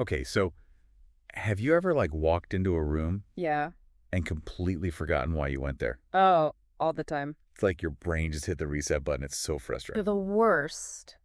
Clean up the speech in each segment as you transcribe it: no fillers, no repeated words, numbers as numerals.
Okay, so have you ever like walked into a room Yeah. and completely forgotten why you went there? Oh, all the time. It's like your brain just hit the reset button. It's so They're frustrating. the worst.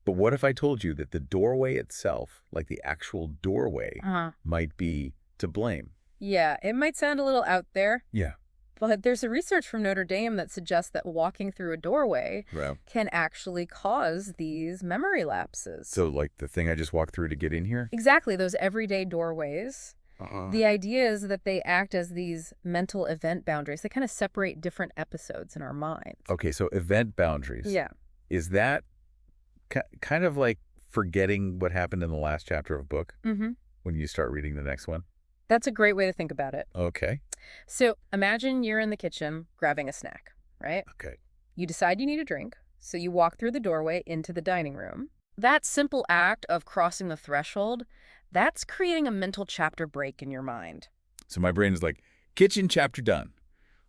But what if I told you that the doorway itself, like the actual doorway, Uh-huh. might be to blame? Yeah, it might sound a little out there, Yeah. but there's a research from Notre Dame that suggests that walking through a doorway Right. can actually cause these memory lapses. So like the thing I just walked through to get in here? Exactly, those everyday doorways. Uh-huh. The idea is that they act as these mental event boundaries. They kind of separate different episodes in our mind. Okay, so event boundaries. Yeah. Is that kind of like forgetting what happened in the last chapter of a book Mm-hmm. when you start reading the next one? That's a great way to think about it. Okay. So imagine you're in the kitchen grabbing a snack, right? Okay. You decide you need a drink, so you walk through the doorway into the dining room. That simple act of crossing the threshold, that's creating a mental chapter break in your mind. So my brain is like, kitchen chapter done.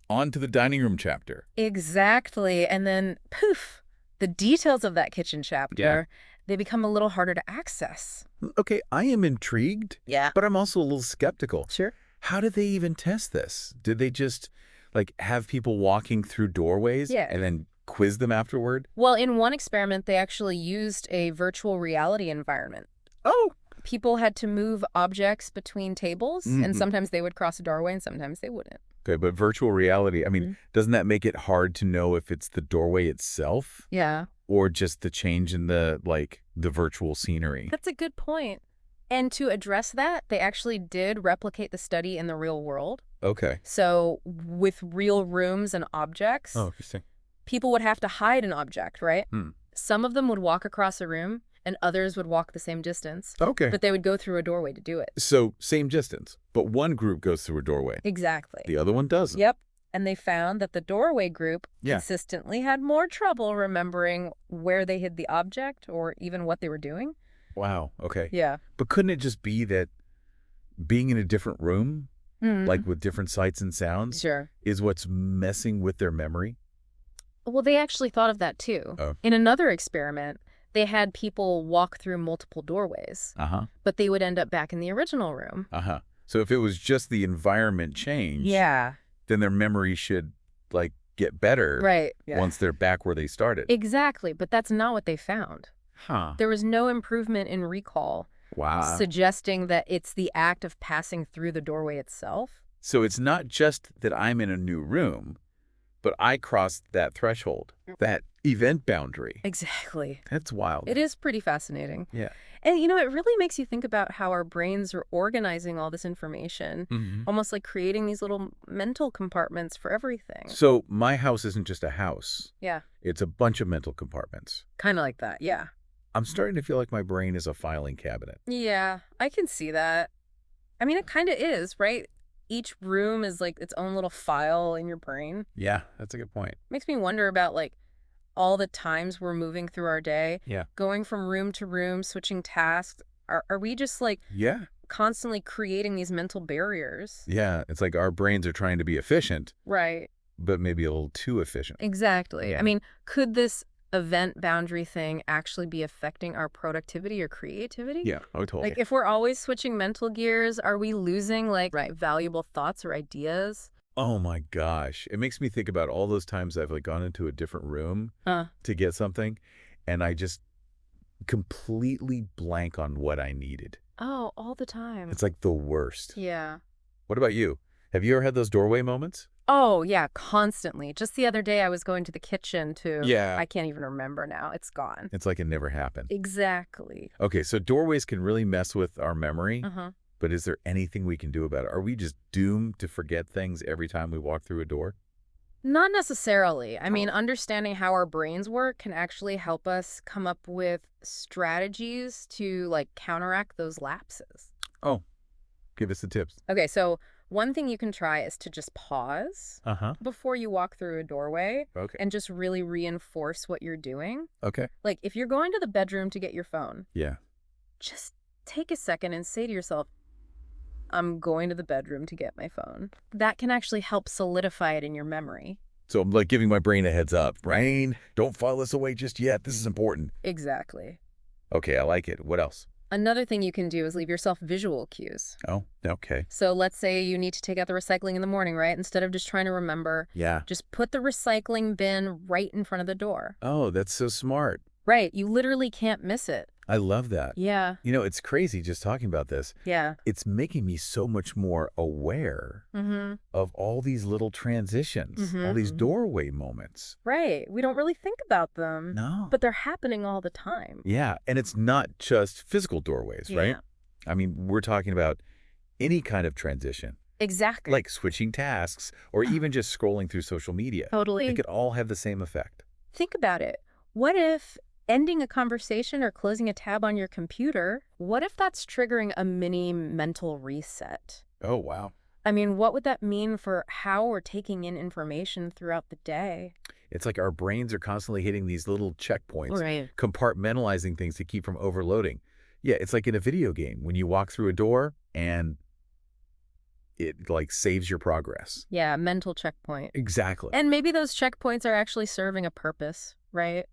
On to the dining room chapter. Exactly. And then, poof, the details of that kitchen chapter, they become a little harder to access. Okay, I am intrigued, Yeah. but I'm also a little skeptical. Sure. How did they even test this? Did they just like have people walking through doorways Yeah. and then quiz them afterward? Well, in one experiment, they actually used a virtual reality environment. Oh. People had to move objects between tables, and Mhm. sometimes they would cross a doorway and sometimes they wouldn't. Okay, but virtual reality, I mean, Mhm. doesn't that make it hard to know if it's the doorway itself Yeah. or just the change in the virtual scenery? That's a good point. And to address that, they actually did replicate the study in the real world. Okay. So with real rooms and objects, Interesting. people would have to hide an object, right? Hmm. Some of them would walk across a room and others would walk the same distance, Okay. but they would go through a doorway to do it. So same distance, but one group goes through a doorway. Exactly. The other one doesn't. Yep. And they found that the doorway group Yeah. consistently had more trouble remembering where they hid the object or even what they were doing. Wow. Okay. Yeah. But couldn't it just be that being in a different room, Mm. like with different sights and sounds, Sure. is what's messing with their memory? Well, they actually thought of that too. Oh. In another experiment, they had people walk through multiple doorways, Uh-huh. but they would end up back in the original room. Uh-huh. So if it was just the environment change, then their memory should like get better Right. Yeah. once they're back where they started. Exactly, but that's not what they found. Huh. There was no improvement in recall, Wow. suggesting that it's the act of passing through the doorway itself. So it's not just that I'm in a new room, but I crossed that threshold, that event boundary. Exactly. That's wild. It is pretty fascinating. Yeah. And, it really makes you think about how our brains are organizing all this information, Mm-hmm. almost like creating these little mental compartments for everything. So my house isn't just a house. Yeah, It's a bunch of mental compartments. kind of like that. Yeah. I'm starting to feel like my brain is a filing cabinet. Yeah, I can see that. I mean, it kind of is, right? Each room is like its own little file in your brain. Yeah, that's a good point. Makes me wonder about like all the times we're moving through our day, Yeah. going from room to room, switching tasks. Are we just like Yeah. constantly creating these mental barriers? Yeah. It's like our brains are trying to be efficient, Right. but maybe a little too efficient. Exactly. Yeah. I mean, could this event boundary thing actually be affecting our productivity or creativity? Yeah. Oh, totally. Like, if we're always switching mental gears, are we losing, like, valuable thoughts or ideas? Oh my gosh. It makes me think about all those times I've like gone into a different room to get something and I just completely blank on what I needed. Oh, all the time. It's like the worst. Yeah. What about you? Have you ever had those doorway moments? Oh, yeah, constantly. Just the other day, I was going to the kitchen to... Yeah. I can't even remember now. It's gone. It's like it never happened. Exactly. Okay, so doorways can really mess with our memory, Uh-huh. but is there anything we can do about it? Are we just doomed to forget things every time we walk through a door? Not necessarily. I mean, understanding how our brains work can actually help us come up with strategies to, like, counteract those lapses. Oh, give us the tips. Okay, so one thing you can try is to just pause Uh-huh. before you walk through a doorway Okay. and just really reinforce what you're doing. Okay. Like, if you're going to the bedroom to get your phone, Yeah. just take a second and say to yourself, I'm going to the bedroom to get my phone. That can actually help solidify it in your memory. So I'm like giving my brain a heads up. Brain, don't file this away just yet. This is important. Exactly. Okay, I like it. What else? Another thing you can do is leave yourself visual cues. Oh, okay. So let's say you need to take out the recycling in the morning, right? Instead of just trying to remember, Yeah. just put the recycling bin right in front of the door. Oh, that's so smart. Right. You literally can't miss it. I love that. Yeah. You know, it's crazy just talking about this. Yeah. It's making me so much more aware of all these little transitions, all these doorway moments. Right. We don't really think about them. No. But they're happening all the time. Yeah, and it's not just physical doorways, right? Yeah. I mean, we're talking about any kind of transition. Exactly. Like switching tasks or even just scrolling through social media. Totally. It could all have the same effect. Think about it. What if ending a conversation or closing a tab on your computer, what if that's triggering a mini mental reset? Oh, wow. I mean, what would that mean for how we're taking in information throughout the day? It's like our brains are constantly hitting these little checkpoints, Right. compartmentalizing things to keep from overloading. Yeah, it's like in a video game when you walk through a door and it like saves your progress. Yeah, mental checkpoint. Exactly. And maybe those checkpoints are actually serving a purpose, right?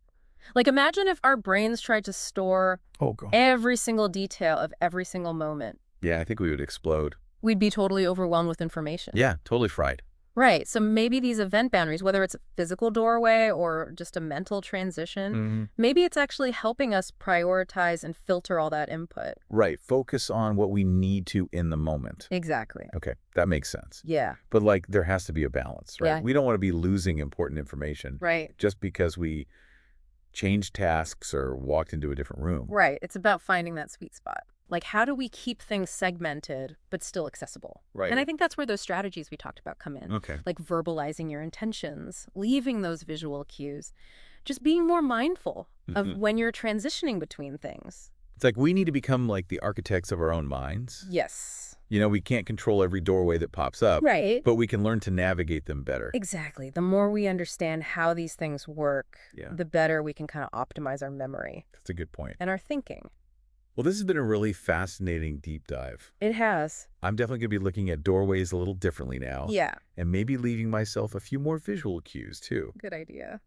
Like imagine if our brains tried to store every single detail of every single moment. Yeah, I think we would explode. We'd be totally overwhelmed with information. Yeah, totally fried. Right. So maybe these event boundaries, whether it's a physical doorway or just a mental transition, maybe it's actually helping us prioritize and filter all that input. Right. Focus on what we need to in the moment. Exactly. Okay, that makes sense. Yeah. But like there has to be a balance, right? Yeah. We don't want to be losing important information Right. just because we changed tasks or walked into a different room. Right. It's about finding that sweet spot. Like, how do we keep things segmented but still accessible? Right. And I think that's where those strategies we talked about come in. Okay. Like verbalizing your intentions, leaving those visual cues, just being more mindful of when you're transitioning between things. It's like we need to become like the architects of our own minds. Yes. You know, we can't control every doorway that pops up. Right. But we can learn to navigate them better. Exactly. The more we understand how these things work, Yeah. the better we can kind of optimize our memory That's a good point. and our thinking. Well, this has been a really fascinating deep dive. It has. I'm definitely going to be looking at doorways a little differently now. Yeah. And maybe leaving myself a few more visual cues, too. Good idea.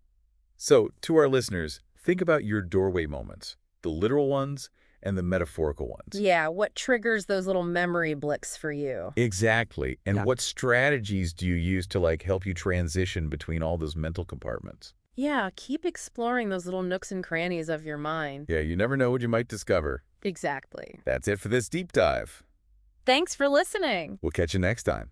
So, to our listeners, think about your doorway moments, the literal ones and the metaphorical ones. Yeah. What triggers those little memory blicks for you? Exactly. And what strategies do you use to like help you transition between all those mental compartments? Yeah. Keep exploring those little nooks and crannies of your mind. Yeah, you never know what you might discover. Exactly. That's it for this deep dive. Thanks for listening. We'll catch you next time.